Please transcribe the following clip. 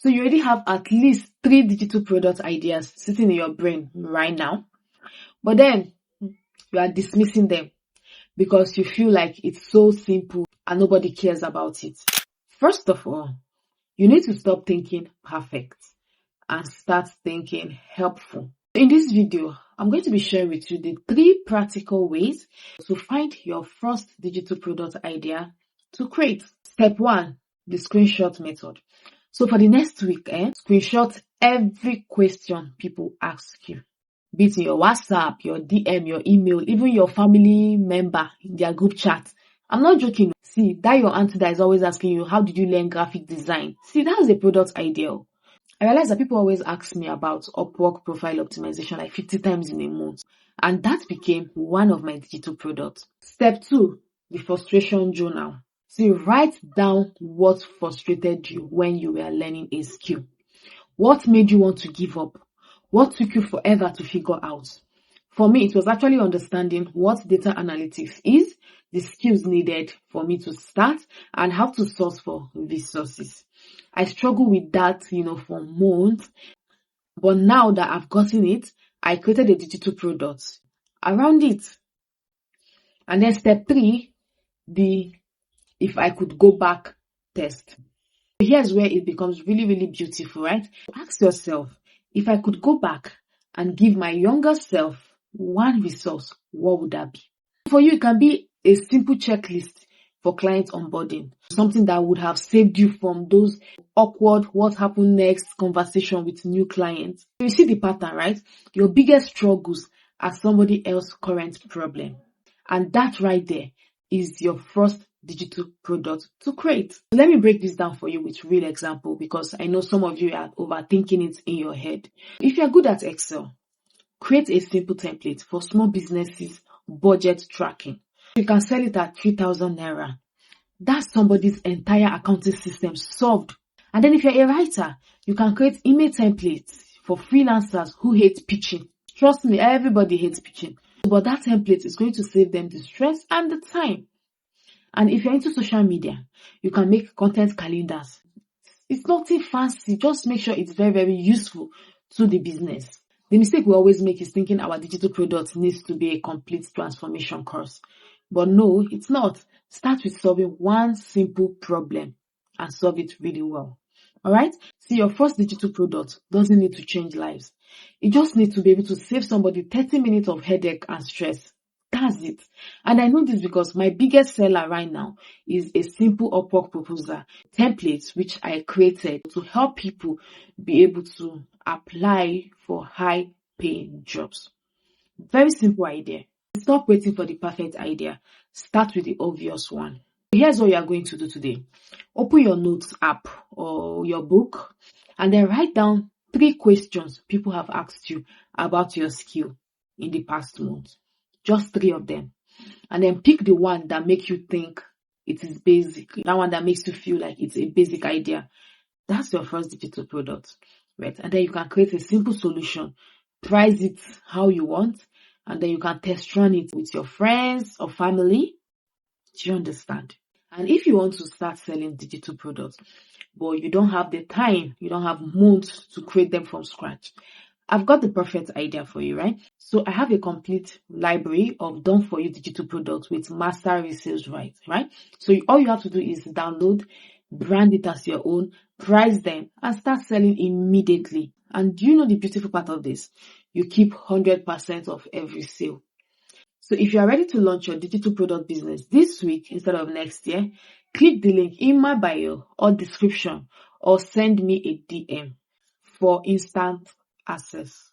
So you already have at least 3 digital product ideas sitting in your brain right now. But then you are dismissing them because you feel like it's so simple and nobody cares about it. First of all, you need to stop thinking perfect and start thinking helpful. In this video, I'm going to be sharing with you the 3 practical ways to find your first digital product idea to create. Step 1, the screenshot method. So for the next week, screenshot every question people ask you. Be it in your WhatsApp, your DM, your email, even your family member in their group chat. I'm not joking. See, that your auntie that is always asking you, how did you learn graphic design? See, that's a product idea. I realize that people always ask me about Upwork profile optimization like 50 times in a month. And that became one of my digital products. Step 2, the frustration journal. See, write down what frustrated you when you were learning a skill. What made you want to give up? What took you forever to figure out? For me, it was actually understanding what data analytics is, the skills needed for me to start, and how to source for resources. I struggled with that, for months. But now that I've gotten it, I created a digital product around it. And then step 3, the if I could go back test. Here's where it becomes really, really beautiful, right? Ask yourself, if I could go back and give my younger self one resource, what would that be? For you, it can be a simple checklist for client onboarding, something that would have saved you from those awkward what happened next conversation with new clients. You see the pattern, right? Your biggest struggles are somebody else's current problem. And that right there is your first digital product to create. Let me break this down for you with real example, because I know some of you are overthinking it in your head. If you're good at Excel, create a simple template for small businesses budget tracking. You can sell it at 3,000 naira. That's somebody's entire accounting system solved. And then if you're a writer, you can create email templates for freelancers who hate pitching. Trust me, everybody hates pitching. But that template is going to save them the stress and the time. And if you're into social media, you can make content calendars. It's nothing fancy. Just make sure it's very, very useful to the business. The mistake we always make is thinking our digital product needs to be a complete transformation course. But no, it's not. Start with solving one simple problem and solve it really well. Alright? See, your first digital product doesn't need to change lives. It just needs to be able to save somebody 30 minutes of headache and stress. That's it. And I know this because my biggest seller right now is a simple Upwork proposal template which I created to help people be able to apply for high paying jobs. Very simple idea. Stop waiting for the perfect idea. Start with the obvious one. Here's what you are going to do today. Open your notes app or your book and then write down 3 questions people have asked you about your skill in the past month. Just 3 of them. And then pick the one that makes you think it is basic. That one that makes you feel like it's a basic idea. That's your first digital product, right? And then you can create a simple solution. Price it how you want. And then you can test run it with your friends or family. Do you understand? And if you want to start selling digital products, but you don't have the time, you don't have months to create them from scratch, I've got the perfect idea for you, right? So I have a complete library of done for you digital products with master resales rights, right? So all you have to do is download, brand it as your own, price them, and start selling immediately. And do you know the beautiful part of this? You keep 100% of every sale. So if you are ready to launch your digital product business this week instead of next year, click the link in my bio or description or send me a DM for instant access.